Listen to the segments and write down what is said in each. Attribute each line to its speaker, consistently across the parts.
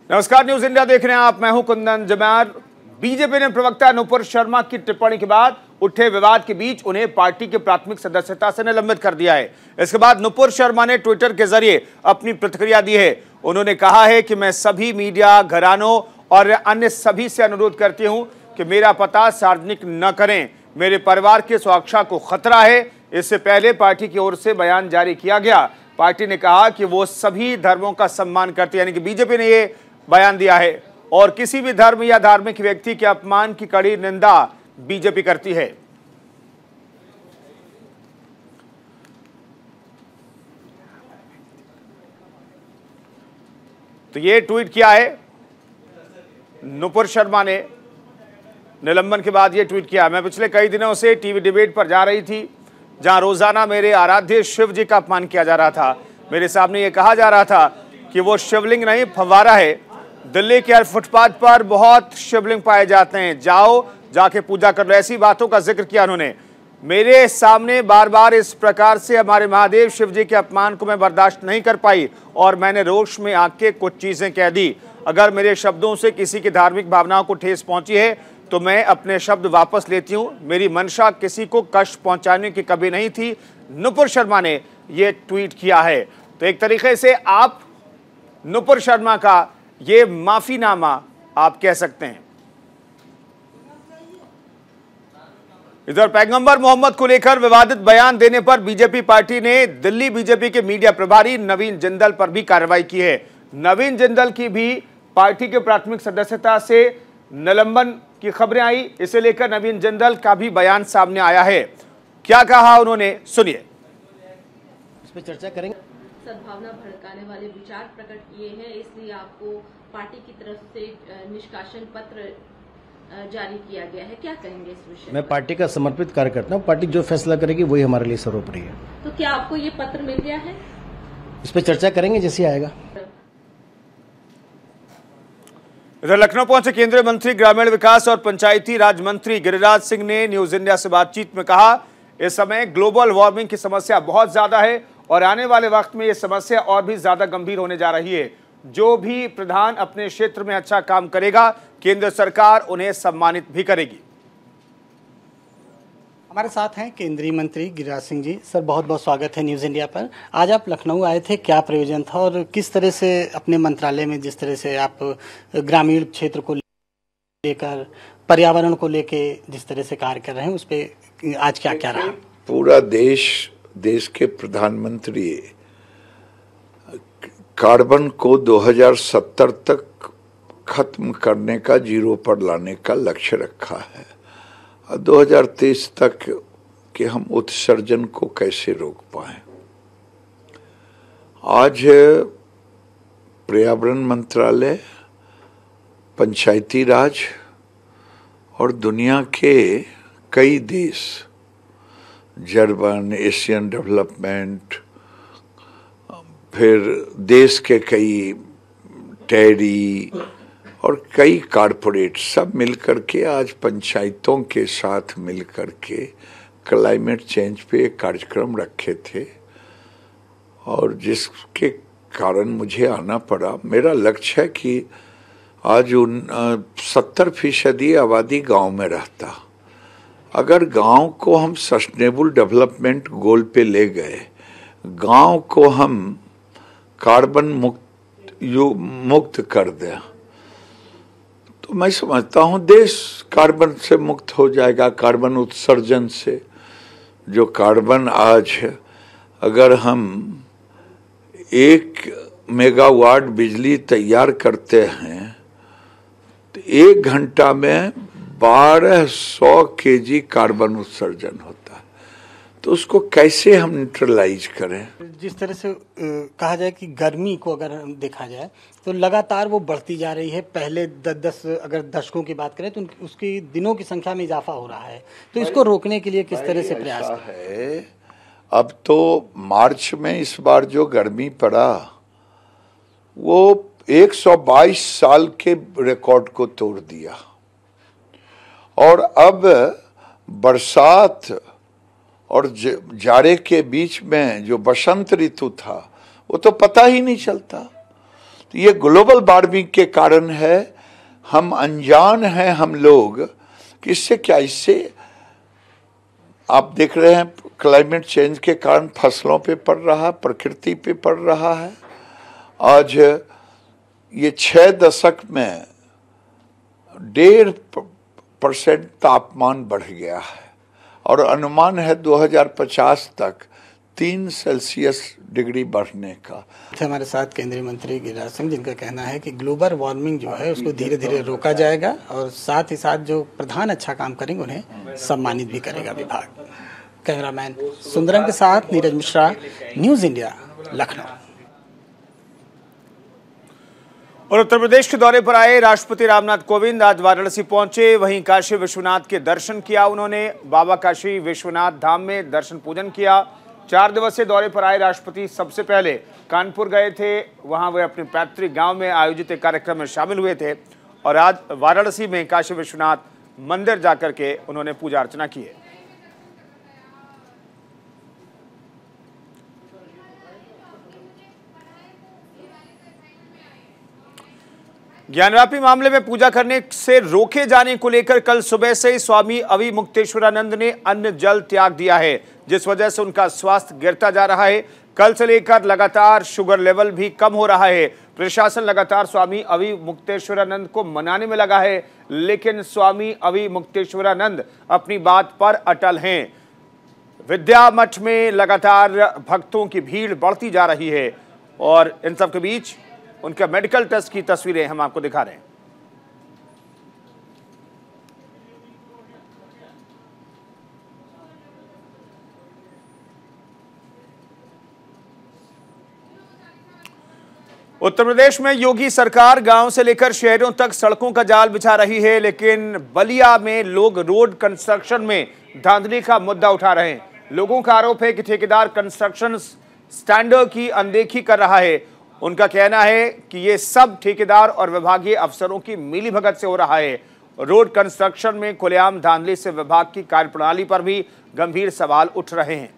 Speaker 1: नमस्कार, news India देख रहे हैं आप। मैं हूं कुंदन जमार। बीजेपी ने प्रवक्ता नुपुर शर्मा की टिप्पणी के बाद उठे विवाद के बीच उन्हें पार्टी के प्राथमिक सदस्यता से निलंबित कर दिया है। इसके बाद नुपुर शर्मा ने ट्विटर के जरिए अपनी प्रतिक्रिया दी है। उन्होंने कहा है कि मैं सभी मीडिया घरानों और अन्य सभी से अनुरोध करती हूं कि मेरा पता सार्वजनिक न करें। मेरे परिवार की सुरक्षा को खतरा है। इससे पहले पार्टी की ओर से बयान जारी किया गया। पार्टी ने कहा कि वो सभी धर्मों का सम्मान करती है, यानी कि बीजेपी ने ये बयान दिया है और किसी भी धर्म या धार्मिक व्यक्ति के अपमान की कड़ी निंदा बीजेपी करती है। तो ये ट्वीट किया है नुपुर शर्मा ने, निलंबन के बाद ये ट्वीट किया। मैं पिछले कई दिनों से टीवी डिबेट पर जा रही थी जहां रोजाना मेरे आराध्य शिव जी का अपमान किया जा रहा था। मेरे सामने ये कहा जा रहा था कि वो शिवलिंग नहीं फव्वारा है। दिल्ली के हर फुटपाथ पर बहुत शिवलिंग पाए जाते हैं, जाओ जाके पूजा कर लो। ऐसी बातों का जिक्र किया उन्होंने। मेरे सामने बार बार इस प्रकार से हमारे महादेव शिव जी के अपमान को मैं बर्दाश्त नहीं कर पाई और मैंने रोष में आके कुछ चीजें कह दी। अगर मेरे शब्दों से किसी की धार्मिक भावनाओं को ठेस पहुंची है तो मैं अपने शब्द वापस लेती हूं। मेरी मंशा किसी को कष्ट पहुंचाने की कभी नहीं थी। नुपुर शर्मा ने यह ट्वीट किया है। तो एक तरीके से आप नुपुर शर्मा का ये माफीनामा आप कह सकते हैं। इधर पैगंबर मोहम्मद को लेकर विवादित बयान देने पर बीजेपी पार्टी ने दिल्ली बीजेपी के मीडिया प्रभारी नवीन जिंदल पर भी कार्रवाई की है। नवीन जिंदल की भी पार्टी के प्राथमिक सदस्यता से निलंबन की खबरें आई। इसे लेकर नवीन जिंदल का भी बयान सामने आया है। क्या कहा उन्होंने, सुनिए।
Speaker 2: इस पर चर्चा करेंगे।
Speaker 3: सद्भावना भड़काने वाले विचार प्रकट किए हैं, इसलिए आपको पार्टी की तरफ से निष्कासन पत्र जारी किया गया है। क्या कहेंगे इस विषय?
Speaker 2: मैं पार्टी का समर्पित कार्यकर्ता हूं। पार्टी जो फैसला करेगी वही हमारे लिए सर्वोपरि है।
Speaker 3: तो क्या आपको ये पत्र मिल गया है?
Speaker 2: इस पर चर्चा करेंगे जैसे आएगा।
Speaker 1: इधर लखनऊ पहुंचे केंद्रीय मंत्री ग्रामीण विकास और पंचायती राज मंत्री गिरिराज सिंह ने न्यूज इंडिया से बातचीत में कहा, इस समय ग्लोबल वार्मिंग की समस्या बहुत ज्यादा है और आने वाले वक्त में यह समस्या और भी ज्यादा गंभीर होने जा रही है। जो भी प्रधान अपने क्षेत्र में अच्छा काम करेगा, केंद्र सरकार उन्हें सम्मानित भी करेगी।
Speaker 4: हमारे साथ हैं केंद्रीय मंत्री गिरिराज सिंह जी। सर, बहुत बहुत स्वागत है न्यूज़ इंडिया पर। आज आप लखनऊ आए थे, क्या प्रयोजन था और किस तरह से अपने मंत्रालय में जिस तरह से आप ग्रामीण क्षेत्र को लेकर, पर्यावरण को लेके जिस तरह से कार्य कर रहे हैं, उस पर आज क्या क्या रहा?
Speaker 5: पूरा देश के प्रधानमंत्री कार्बन को 2070 तक खत्म करने का, जीरो पर लाने का लक्ष्य रखा है और 2023 तक कि हम उत्सर्जन को कैसे रोक पाएं। आज पर्यावरण मंत्रालय, पंचायती राज और दुनिया के कई देश, जर्मन, एशियन डेवलपमेंट, फिर देश के कई टैरी और कई कारपोरेट सब मिलकर के आज पंचायतों के साथ मिलकर के क्लाइमेट चेंज पे एक कार्यक्रम रखे थे और जिसके कारण मुझे आना पड़ा। मेरा लक्ष्य है कि आज 70% आबादी गांव में रहता। अगर गांव को हम सस्टेनेबल डेवलपमेंट गोल पे ले गए, गांव को हम कार्बन मुक्त कर दें, तो मैं समझता हूं देश कार्बन से मुक्त हो जाएगा। कार्बन उत्सर्जन से जो कार्बन आज है, अगर हम 1 मेगावाट बिजली तैयार करते हैं तो 1 घंटा में 1200 केजी कार्बन उत्सर्जन होता है। तो उसको कैसे हम न्यूट्रलाइज करें?
Speaker 4: जिस तरह से कहा जाए कि गर्मी को अगर देखा जाए तो लगातार वो बढ़ती जा रही है। पहले 10 अगर दशकों की बात करें तो उसकी दिनों की संख्या में इजाफा हो रहा है। तो इसको रोकने के लिए किस तरह से प्रयास
Speaker 5: है? अब तो मार्च में इस बार जो गर्मी पड़ा वो 122 साल के रिकॉर्ड को तोड़ दिया और अब बरसात और जाड़े के बीच में जो बसंत ऋतु था वो तो पता ही नहीं चलता। तो ये ग्लोबल वार्मिंग के कारण है, हम अनजान हैं हम लोग कि इससे क्या, इससे आप देख रहे हैं क्लाइमेट चेंज के कारण फसलों पे पड़ रहा, प्रकृति पे पड़ रहा है। आज ये 6 दशक में 1.5% तापमान बढ़ गया है और अनुमान है 2050 तक 3 सेल्सियस डिग्री बढ़ने का।
Speaker 4: हमारे साथ केंद्रीय मंत्री गिरिराज सिंह, जिनका कहना है कि ग्लोबल वार्मिंग जो है उसको धीरे धीरे रोका जाएगा और साथ ही साथ जो प्रधान अच्छा काम करेंगे उन्हें सम्मानित भी करेगा विभाग। कैमरामैन सुंदरम के साथ नीरज मिश्रा, न्यूज़ इंडिया, लखनऊ।
Speaker 1: और उत्तर प्रदेश के दौरे पर आए राष्ट्रपति रामनाथ कोविंद आज वाराणसी पहुंचे। वहीं काशी विश्वनाथ के दर्शन किया उन्होंने। बाबा काशी विश्वनाथ धाम में दर्शन पूजन किया। 4 दिवसीय दौरे पर आए राष्ट्रपति सबसे पहले कानपुर गए थे। वहां वे अपने पैतृक गांव में आयोजित एक कार्यक्रम में शामिल हुए थे और आज वाराणसी में काशी विश्वनाथ मंदिर जाकर के उन्होंने पूजा अर्चना की है। ज्ञानव्यापी मामले में पूजा करने से रोके जाने को लेकर कल सुबह से ही स्वामी अविमुक्तेश्वरानंद ने अन्न जल त्याग दिया है, जिस वजह से उनका स्वास्थ्य गिरता जा रहा है। कल से लेकर लगातार शुगर लेवल भी कम हो रहा है। प्रशासन लगातार स्वामी अविमुक्तेश्वरानंद को मनाने में लगा है, लेकिन स्वामी अविमुक्तेश्वरानंद अपनी बात पर अटल हैं। विद्या मठ में लगातार भक्तों की भीड़ बढ़ती जा रही है और इन सब के बीच उनका मेडिकल टेस्ट की तस्वीरें हम आपको दिखा रहे हैं। उत्तर प्रदेश में योगी सरकार गांव से लेकर शहरों तक सड़कों का जाल बिछा रही है, लेकिन बलिया में लोग रोड कंस्ट्रक्शन में धांधली का मुद्दा उठा रहे हैं। लोगों का आरोप है कि ठेकेदार कंस्ट्रक्शन स्टैंडर्ड की अनदेखी कर रहा है। उनका कहना है कि ये सब ठेकेदार और विभागीय अफसरों की मिलीभगत से हो रहा है। रोड कंस्ट्रक्शन में खुलेआम धांधली से विभाग की कार्यप्रणाली पर भी गंभीर सवाल उठ रहे हैं।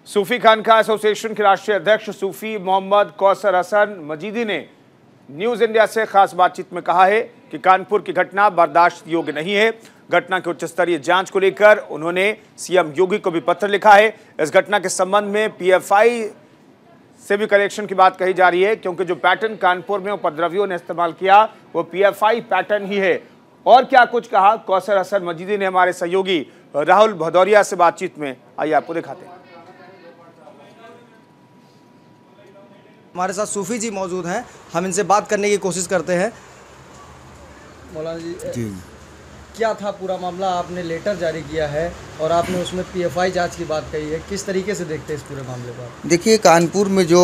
Speaker 1: सूफी खानका एसोसिएशन के राष्ट्रीय अध्यक्ष सूफी मोहम्मद कौसर हसन मजीदी ने न्यूज इंडिया से खास बातचीत में कहा है कि कानपुर की घटना बर्दाश्त योग्य नहीं है। घटना की उच्च स्तरीय जांच को लेकर उन्होंने सीएम योगी को भी पत्र लिखा है। इस घटना के संबंध में पीएफआई से भी कलेक्शन की बात कही जा रही है, क्योंकि जो पैटर्न कानपुर में उपद्रवियों ने इस्तेमाल किया वो पीएफआई पैटर्न ही है। और क्या कुछ कहा कौसर हसन मजीदी ने हमारे सहयोगी राहुल भदौरिया से बातचीत में, आइए आपको दिखाते हैं।
Speaker 6: हमारे साथ सूफी जी मौजूद हैं, हम इनसे बात करने की कोशिश करते हैं। मौलाना जी, क्या था पूरा मामला? आपने लेटर जारी किया है और आपने उसमें पीएफआई जांच की बात कही है, किस तरीके से देखते हैं इस पूरे मामले को?
Speaker 7: देखिए, कानपुर में जो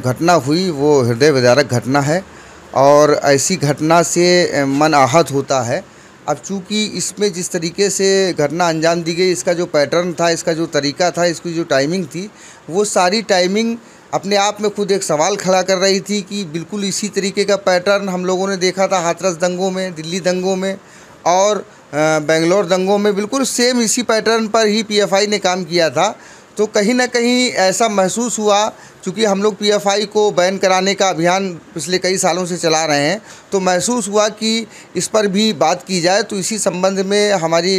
Speaker 7: घटना हुई वो हृदय विदारक घटना है और ऐसी घटना से मन आहत होता है। अब चूँकि इसमें जिस तरीके से घटना अंजाम दी गई, इसका जो पैटर्न था, इसका जो तरीका था, इसकी जो टाइमिंग थी, वो सारी टाइमिंग अपने आप में खुद एक सवाल खड़ा कर रही थी कि बिल्कुल इसी तरीके का पैटर्न हम लोगों ने देखा था हाथरस दंगों में, दिल्ली दंगों में और बेंगलोर दंगों में। बिल्कुल सेम इसी पैटर्न पर ही पीएफआई ने काम किया था। तो कहीं ना कहीं ऐसा महसूस हुआ, चूँकि हम लोग पीएफआई को बैन कराने का अभियान पिछले कई सालों से चला रहे हैं, तो महसूस हुआ कि इस पर भी बात की जाए। तो इसी संबंध में हमारी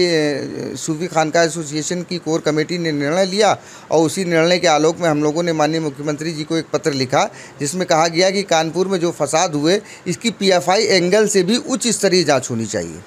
Speaker 7: सूफी खानका एसोसिएशन की कोर कमेटी ने निर्णय लिया और उसी निर्णय के आलोक में हम लोगों ने माननीय मुख्यमंत्री जी को एक पत्र लिखा, जिसमें कहा गया कि कानपुर में जो फसाद हुए इसकी पीएफआई एंगल से भी उच्च स्तरीय जाँच होनी चाहिए।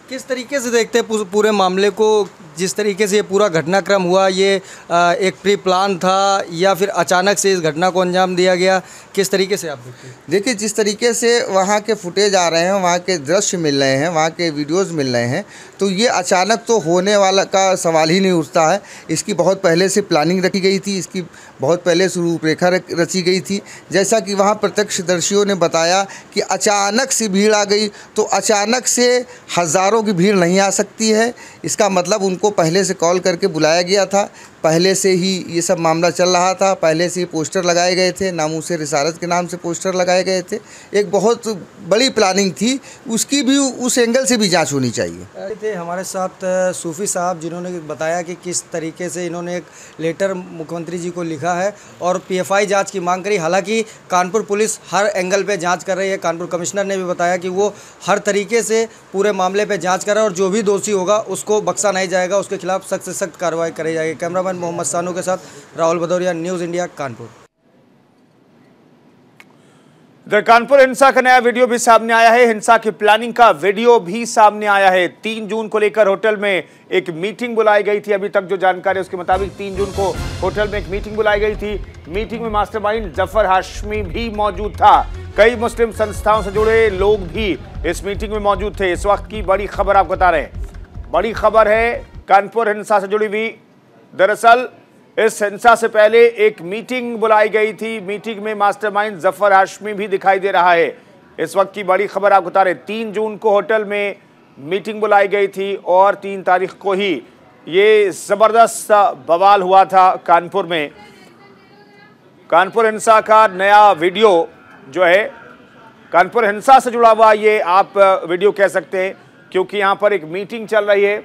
Speaker 6: किस तरीके से देखते हैं पूरे मामले को? जिस तरीके से ये पूरा घटनाक्रम हुआ, ये एक प्री प्लान था या फिर अचानक से इस घटना को अंजाम दिया गया? किस तरीके से आप देखते हैं?
Speaker 7: देखिए, जिस तरीके से वहाँ के फुटेज आ रहे हैं, वहाँ के दृश्य मिल रहे हैं, वहाँ के वीडियोस मिल रहे हैं, तो ये अचानक तो होने वाला का सवाल ही नहीं उठता है। इसकी बहुत पहले से प्लानिंग रखी गई थी, इसकी बहुत पहले से रूपरेखा रची गई थी। जैसा कि वहाँ प्रत्यक्षदर्शियों ने बताया कि अचानक से भीड़ आ गई, तो अचानक से हज़ारों की भीड़ नहीं आ सकती है। इसका मतलब उनको पहले से कॉल करके बुलाया गया था, पहले से ही ये सब मामला चल रहा था, पहले से ही पोस्टर लगाए गए थे, नामूसे रिसारत के नाम से पोस्टर लगाए गए थे। एक बहुत बड़ी प्लानिंग थी, उसकी भी उस एंगल से भी जांच होनी चाहिए।
Speaker 6: थे हमारे साथ सूफी साहब, जिन्होंने बताया कि किस तरीके से इन्होंने एक लेटर मुख्यमंत्री जी को लिखा है और पीएफआई जांच की मांग करी। हालांकि कानपुर पुलिस हर एंगल पे जांच कर रही है। कानपुर कमिश्नर ने भी बताया कि वो हर तरीके से पूरे मामले पे जांच कर रहा है और जो भी दोषी होगा उसको बख्शा नहीं जाएगा, उसके खिलाफ सख्त से सख्त कार्रवाई करी जाएगी। कैमरामैन मोहम्मद सानू के साथ राहुल भदौरिया, न्यूज़ इंडिया, कानपुर।
Speaker 1: इधर कानपुर हिंसा का नया वीडियो भी सामने आया है। हिंसा की प्लानिंग का वीडियो भी सामने आया है। 3 जून को लेकर होटल में एक मीटिंग बुलाई गई थी। अभी तक जो जानकारी है उसके मुताबिक 3 जून को होटल में एक मीटिंग बुलाई गई थी। मीटिंग में मास्टरमाइंड जफर हाशमी भी मौजूद था। कई मुस्लिम संस्थाओं से जुड़े लोग भी इस मीटिंग में मौजूद थे। इस वक्त की बड़ी खबर आपको बता रहे हैं। बड़ी खबर है कानपुर हिंसा से जुड़ी हुई। दरअसल इस हिंसा से पहले एक मीटिंग बुलाई गई थी। मीटिंग में मास्टरमाइंड जफर हाशमी भी दिखाई दे रहा है। इस वक्त की बड़ी खबर आपको बता रहे हैं। 3 जून को होटल में मीटिंग बुलाई गई थी और 3 तारीख को ही ये जबरदस्त बवाल हुआ था कानपुर में। कानपुर हिंसा का नया वीडियो जो है, कानपुर हिंसा से जुड़ा हुआ ये आप वीडियो कह सकते हैं, क्योंकि यहां पर एक मीटिंग चल रही है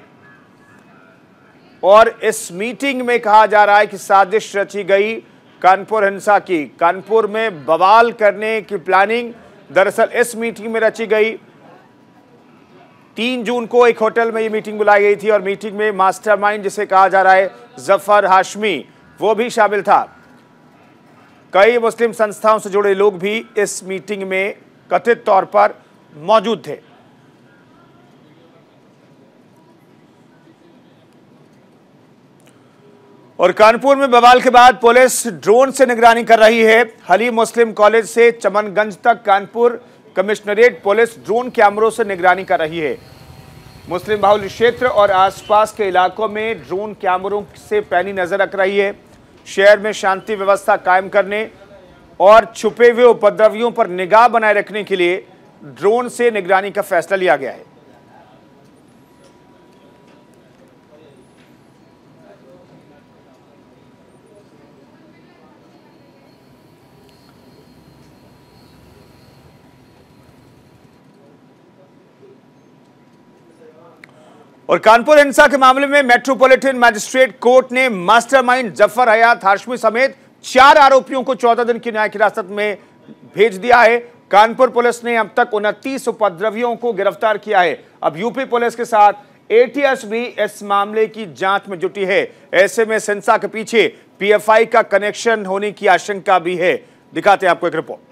Speaker 1: और इस मीटिंग में कहा जा रहा है कि साजिश रची गई कानपुर हिंसा की। कानपुर में बवाल करने की प्लानिंग दरअसल इस मीटिंग में रची गई। 3 जून को एक होटल में ये मीटिंग बुलाई गई थी और मीटिंग में मास्टरमाइंड जिसे कहा जा रहा है जफर हाशमी, वो भी शामिल था। कई मुस्लिम संस्थाओं से जुड़े लोग भी इस मीटिंग में कथित तौर पर मौजूद थे। और कानपुर में बवाल के बाद पुलिस ड्रोन से निगरानी कर रही है। हलीम मुस्लिम कॉलेज से चमनगंज तक कानपुर कमिश्नरेट पुलिस ड्रोन कैमरों से निगरानी कर रही है। मुस्लिम बाहुल्य क्षेत्र और आसपास के इलाकों में ड्रोन कैमरों से पैनी नजर रख रही है। शहर में शांति व्यवस्था कायम करने और छुपे हुए उपद्रवियों पर निगाह बनाए रखने के लिए ड्रोन से निगरानी का फैसला लिया गया है। और कानपुर हिंसा के मामले में मेट्रोपॉलिटन मैजिस्ट्रेट कोर्ट ने मास्टरमाइंड जफर हयात हाशमी समेत 4 आरोपियों को 14 दिन की न्यायिक हिरासत में भेज दिया है। कानपुर पुलिस ने अब तक 29 उपद्रवियों को गिरफ्तार किया है। अब यूपी पुलिस के साथ एटीएस भी इस मामले की जांच में जुटी है। ऐसे में हिंसा के पीछे पीएफआई का कनेक्शन होने की आशंका भी है। दिखाते हैं आपको एक रिपोर्ट।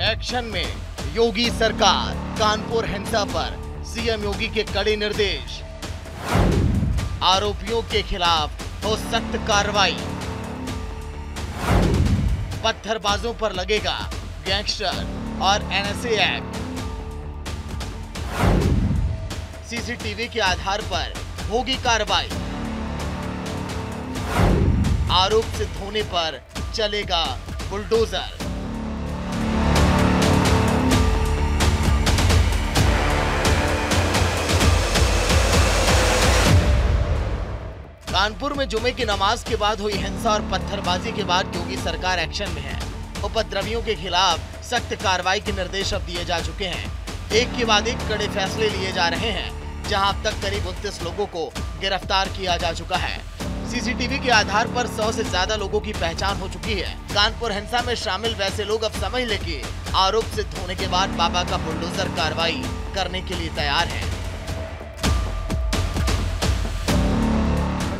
Speaker 8: एक्शन में योगी सरकार, कानपुर हिंसा पर सीएम योगी के कड़े निर्देश। आरोपियों के खिलाफ हो सख्त कार्रवाई। पत्थरबाजों पर लगेगा गैंगस्टर और एनएसए एक्ट। सीसीटीवी के आधार पर होगी कार्रवाई। आरोप सिद्ध होने पर चलेगा बुलडोजर। कानपुर में जुमे की नमाज के बाद हुई हिंसा और पत्थरबाजी के बाद योगी सरकार एक्शन में है। उपद्रवियों के खिलाफ सख्त कार्रवाई के निर्देश अब दिए जा चुके हैं। एक के बाद एक कड़े फैसले लिए जा रहे हैं, जहां अब तक करीब 29 लोगों को गिरफ्तार किया जा चुका है। सीसीटीवी के आधार पर 100 से ज्यादा लोगों की पहचान हो चुकी है। कानपुर हिंसा में शामिल वैसे लोग अब समझ ले कि आरोप सिद्ध होने के बाद बाबा का बुलडोजर कार्रवाई करने के लिए तैयार है।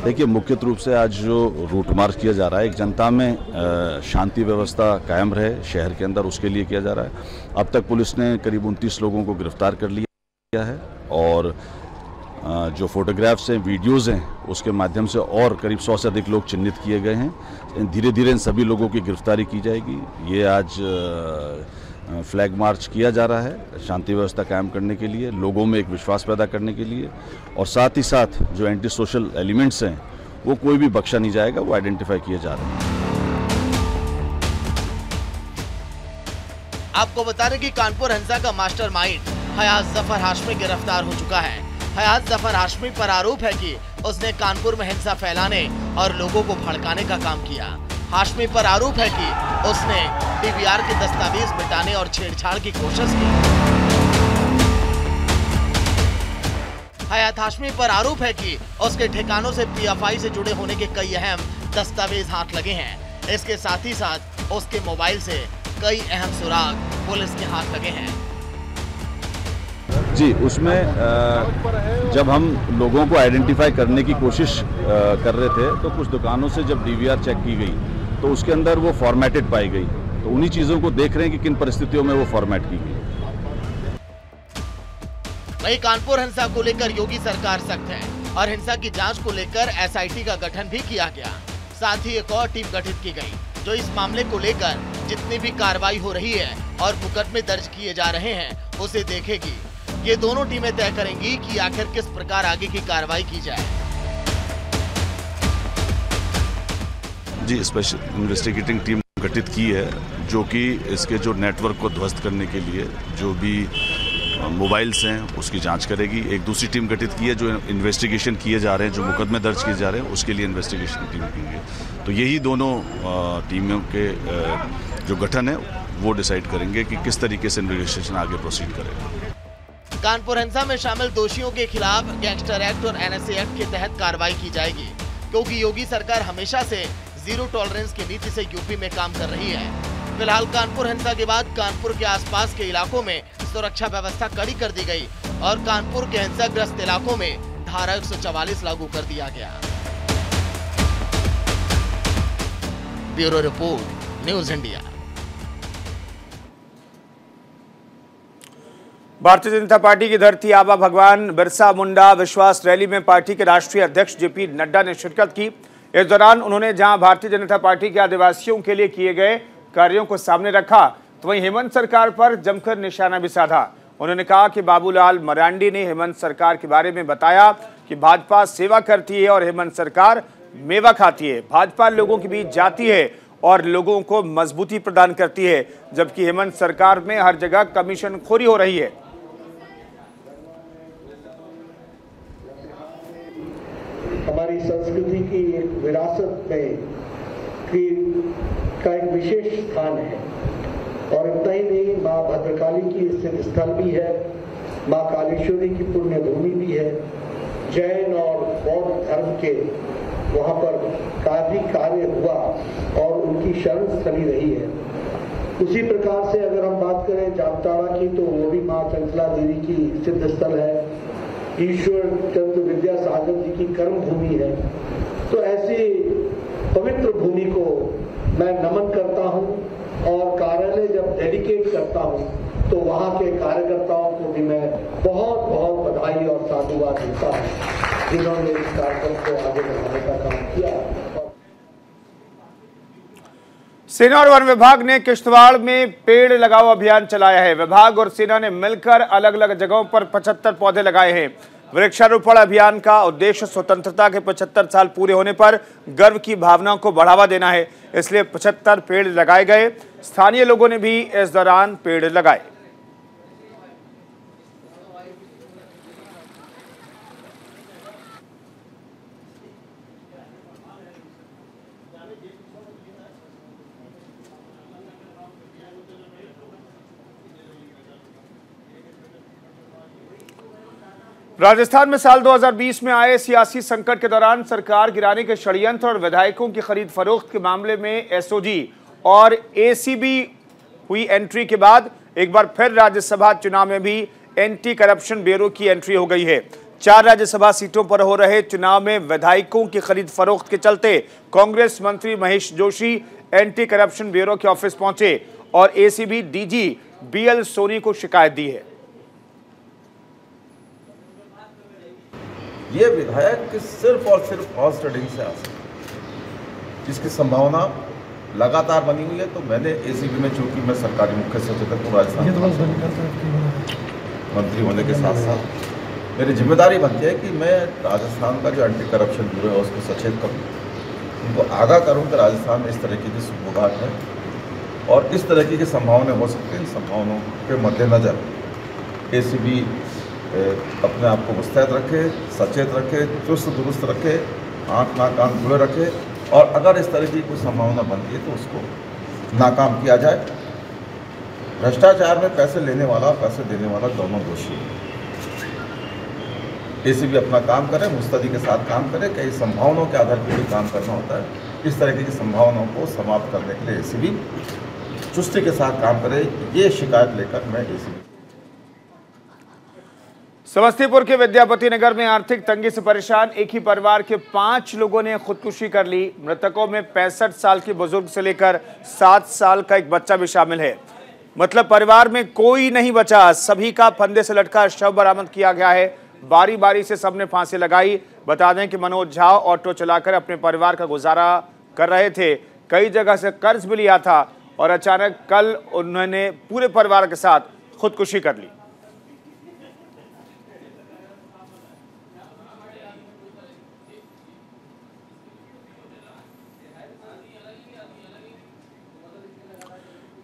Speaker 9: देखिए, मुख्य रूप से आज जो रूट मार्च किया जा रहा है, एक जनता में शांति व्यवस्था कायम रहे शहर के अंदर, उसके लिए किया जा रहा है। अब तक पुलिस ने करीब 29 लोगों को गिरफ्तार कर लिया है और जो फोटोग्राफ्स हैं, वीडियोस हैं, उसके माध्यम से और करीब 100 से अधिक लोग चिन्हित किए गए हैं। धीरे धीरे इन सभी लोगों की गिरफ्तारी की जाएगी। ये आज फ्लैग मार्च किया जा रहा है शांति व्यवस्था कायम करने के लिए, लोगों में एक विश्वास पैदा करने के लिए, और साथ ही साथ जो एंटी सोशल एलिमेंट्स हैं वो कोई भी बख्शा नहीं जाएगा, वो आइडेंटिफाई किए जा रहे हैं।
Speaker 8: आपको बता दें कि कानपुर हिंसा का मास्टरमाइंड हयात जफर हाशमी गिरफ्तार हो चुका है। हयात जफर हाशमी पर आरोप है कि उसने कानपुर में हिंसा फैलाने और लोगों को भड़काने का काम किया। हाशमी पर आरोप है कि उसने डीवीआर के दस्तावेज मिटाने और छेड़छाड़ की कोशिश की। हयात हाशमी पर आरोप है कि उसके ठिकानों से पीएफआई से जुड़े होने के कई अहम दस्तावेज हाथ लगे हैं। इसके साथ ही साथ उसके मोबाइल से कई अहम सुराग पुलिस के हाथ लगे हैं।
Speaker 9: जी, उसमें जब हम लोगों को आइडेंटिफाई करने की कोशिश कर रहे थे तो कुछ दुकानों से जब डीवीआर चेक की गई तो उसके अंदर वो फॉर्मेटेड पाई गई। तो उन्हीं चीज़ों को देख रहे हैं कि किन परिस्थितियों में वो फॉर्मेट की गई।
Speaker 8: वहीं कानपुर हिंसा को लेकर योगी सरकार सख्त है और हिंसा की जांच को लेकर एसआईटी का गठन भी किया गया। साथ ही एक और टीम गठित की गई जो इस मामले को लेकर जितनी भी कार्रवाई हो रही है और मुकदमे दर्ज किए जा रहे हैं उसे देखेगी। ये दोनों टीमें तय करेंगी कि आखिर किस प्रकार आगे की कार्रवाई की जाए।
Speaker 9: जी, स्पेशल इन्वेस्टिगेटिंग टीम गठित की है जो कि इसके जो नेटवर्क को ध्वस्त करने के लिए जो भी मोबाइल्स हैं उसकी जांच करेगी। एक दूसरी टीम गठित की है जो इन्वेस्टिगेशन किए जा रहे हैं, जो मुकदमे दर्ज किए जा रहे हैं उसके लिए इन्वेस्टिगेशन टीम की है। तो यही दोनों टीमों के जो गठन है वो डिसाइड करेंगे कि किस तरीके से इन्वेस्टिगेशन आगे प्रोसीड करेगा।
Speaker 8: कानपुर हिंसा में शामिल दोषियों के खिलाफ गैंगस्टर एक्ट और एनएसए एक्ट के तहत कार्रवाई की जाएगी, क्योंकि योगी सरकार हमेशा से जीरो टॉलरेंस की नीति से यूपी में काम कर रही है। फिलहाल कानपुर हिंसा के बाद कानपुर के आसपास के इलाकों में सुरक्षा व्यवस्था कड़ी कर दी गई और कानपुर के हिंसाग्रस्त इलाकों में धारा 144 लागू कर दिया गया। Bureau report, news India.
Speaker 1: Bharatiya Janata party की धरती आबा भगवान बिरसा मुंडा विश्वास रैली में पार्टी के राष्ट्रीय अध्यक्ष जेपी नड्डा ने शिरकत की। इस दौरान उन्होंने जहां भारतीय जनता पार्टी के आदिवासियों के लिए किए गए कार्यों को सामने रखा तो वहीं हेमंत सरकार पर जमकर निशाना भी साधा। उन्होंने कहा कि बाबूलाल मरांडी ने हेमंत सरकार के बारे में बताया कि भाजपा सेवा करती है और हेमंत सरकार मेवा खाती है। भाजपा लोगों के बीच जाती है और लोगों को मजबूती प्रदान करती है, जबकि हेमंत सरकार में हर जगह कमीशन खोरी हो रही है।
Speaker 10: हमारी संस्कृति की एक विरासत में का एक विशेष स्थान है और इतना ही नहीं, माँ भद्रकाली की स्थित स्थल भी है, माँ कालेश्वरी की पुण्य भूमि भी है। जैन और बौद्ध धर्म के वहाँ पर काफी कार्य हुआ और उनकी शरण स्थली रही है। उसी प्रकार से अगर हम बात करें जामताड़ा की तो वो भी माँ चंचला देवी की सिद्ध स्थल है, ईश्वर चंद्र विद्यासागर जी की कर्म भूमि है। तो ऐसी पवित्र भूमि को मैं नमन करता हूं और कार्यालय जब डेडिकेट करता हूं तो वहां के कार्यकर्ताओं को भी मैं बहुत बहुत बधाई और साधुवाद देता हूं जिन्होंने इस कार्यक्रम को आगे बढ़ाने का काम किया।
Speaker 1: सेना और वन विभाग ने किश्तवाड़ में पेड़ लगाओ अभियान चलाया है। विभाग और सेना ने मिलकर अलग अलग जगहों पर 75 पौधे लगाए हैं। वृक्षारोपण अभियान का उद्देश्य स्वतंत्रता के 75 साल पूरे होने पर गर्व की भावना को बढ़ावा देना है, इसलिए 75 पेड़ लगाए गए। स्थानीय लोगों ने भी इस दौरान पेड़ लगाए। राजस्थान में साल 2020 में आए सियासी संकट के दौरान सरकार गिराने के षड्यंत्र और विधायकों की खरीद फरोख्त के मामले में एसओजी और एसीबी हुई एंट्री के बाद एक बार फिर राज्यसभा चुनाव में भी एंटी करप्शन ब्यूरो की एंट्री हो गई है। 4 राज्यसभा सीटों पर हो रहे चुनाव में विधायकों की खरीद फरोख्त के चलते कांग्रेस मंत्री Mahesh Joshi anti corruption bureau के ऑफिस पहुंचे और एसीबी डीजी बीएल सोनी को शिकायत दी है।
Speaker 11: ये विधायक सिर्फ और सिर्फ हॉर्स ट्रेडिंग से आ सकते, जिसकी संभावना लगातार बनी हुई है। तो मैंने एसीबी में, चूंकि मैं सरकारी मुख्य सचेतक हूँ राजस्थान मंत्री होने के साथ साथ, मेरी जिम्मेदारी बनती है कि मैं राजस्थान का जो एंटी करप्शन ब्यूरो है उसको सचेत करूँ, उनको आगाह करूँ कि राजस्थान में इस तरह की जो सुबोगाट है और इस तरह की संभावनाएं हो सकती हैं। इन संभावनाओं के मद्देनज़र एसीबी अपने आप को मुस्तैद रखे, सचेत रखे, चुस्त दुरुस्त रखे, आँख नाक कान खुले रखे और अगर इस तरह की कोई संभावना बनती है तो उसको नाकाम किया जाए। भ्रष्टाचार में पैसे लेने वाला और पैसे देने वाला दोनों दोषी हैं। एसीबी अपना काम करे, मुस्तैदी के साथ काम करे, कई संभावनाओं के आधार पर भी काम करना होता है। इस तरह की संभावनाओं को समाप्त करने के लिए एसीबी चुस्ती के साथ काम करे, ये शिकायत लेकर मैं एसीबी।
Speaker 1: समस्तीपुर के विद्यापति नगर में आर्थिक तंगी से परेशान एक ही परिवार के 5 लोगों ने खुदकुशी कर ली। मृतकों में 65 साल की बुजुर्ग से लेकर 7 साल का एक बच्चा भी शामिल है। मतलब परिवार में कोई नहीं बचा, सभी का फंदे से लटका शव बरामद किया गया है। बारी बारी से सबने फांसी लगाई। बता दें कि मनोज झा ऑटो चलाकर अपने परिवार का गुजारा कर रहे थे। कई जगह से कर्ज भी लिया था और अचानक कल उन्होंने पूरे परिवार के साथ खुदकुशी कर ली।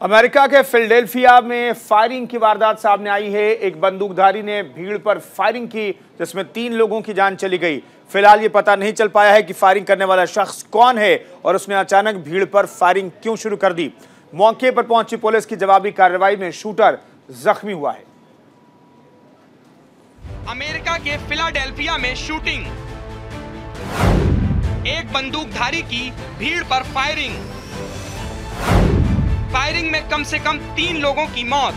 Speaker 1: अमेरिका के फिलाडेल्फिया में फायरिंग की वारदात सामने आई है। एक बंदूकधारी ने भीड़ पर फायरिंग की जिसमें 3 लोगों की जान चली गई। फिलहाल ये पता नहीं चल पाया है कि फायरिंग करने वाला शख्स कौन है और उसने अचानक भीड़ पर फायरिंग क्यों शुरू कर दी। मौके पर पहुंची पुलिस की जवाबी कार्रवाई में शूटर जख्मी हुआ है।
Speaker 12: अमेरिका के फिलाडेल्फिया में शूटिंग, एक बंदूकधारी की भीड़ पर फायरिंग। फायरिंग में कम से कम 3 लोगों की मौत।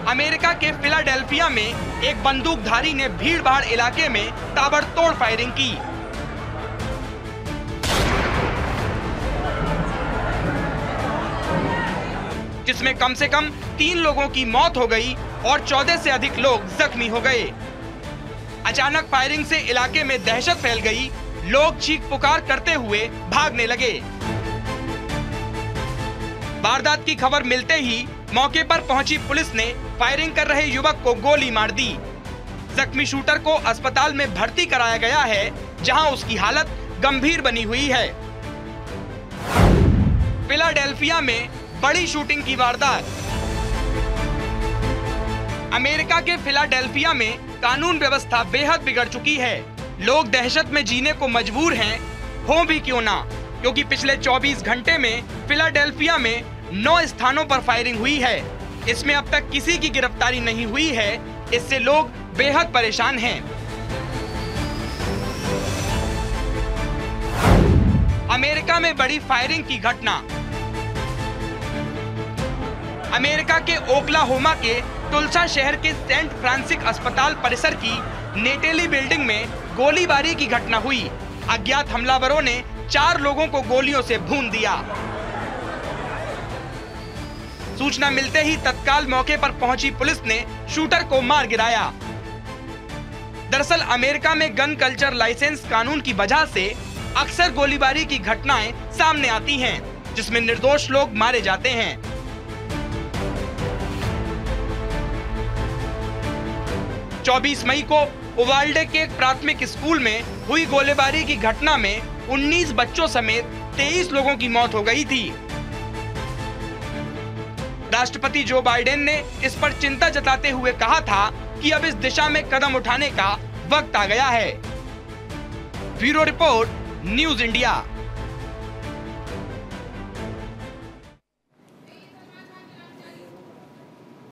Speaker 12: अमेरिका के फिलाडेल्फिया में एक बंदूकधारी ने भीड़-भाड़ इलाके में ताबड़तोड़ फायरिंग की। जिसमें कम से कम 3 लोगों की मौत हो गई और 14 से अधिक लोग जख्मी हो गए। अचानक फायरिंग से इलाके में दहशत फैल गई। लोग चीख पुकार करते हुए भागने लगे। वारदात की खबर मिलते ही मौके पर पहुंची पुलिस ने फायरिंग कर रहे युवक को गोली मार दी। जख्मी शूटर को अस्पताल में भर्ती कराया गया है, जहां उसकी हालत गंभीर बनी हुई है। फिलाडेल्फिया में बड़ी शूटिंग की वारदात। अमेरिका के फिलाडेल्फिया में कानून व्यवस्था बेहद बिगड़ चुकी है। लोग दहशत में जीने को मजबूर हैं, हो भी क्यों ना, क्योंकि पिछले 24 घंटे में फिलाडेल्फिया में 9 स्थानों पर फायरिंग हुई है। इसमें अब तक किसी की गिरफ्तारी नहीं हुई है। इससे लोग बेहद परेशान हैं। अमेरिका में बड़ी फायरिंग की घटना। अमेरिका के ओक्लाहोमा के तुल्सा शहर के सेंट फ्रांसिस अस्पताल परिसर की नेटेली बिल्डिंग में गोलीबारी की घटना हुई। अज्ञात हमलावरों ने 4 लोगों को गोलियों से भून दिया। सूचना मिलते ही तत्काल मौके पर पहुंची पुलिस ने शूटर को मार गिराया। दरअसल अमेरिका में गन कल्चर लाइसेंस कानून की वजह से अक्सर गोलीबारी की घटनाएं सामने आती हैं, जिसमें निर्दोष लोग मारे जाते हैं। 24 मई को उवाल्डे के एक प्राथमिक स्कूल में हुई गोलीबारी की घटना में 19 बच्चों समेत 23 लोगों की मौत हो गई थी। राष्ट्रपति जो बाइडेन ने इस पर चिंता जताते हुए कहा था कि अब इस दिशा में कदम उठाने का वक्त आ गया है। Bureau report, news India.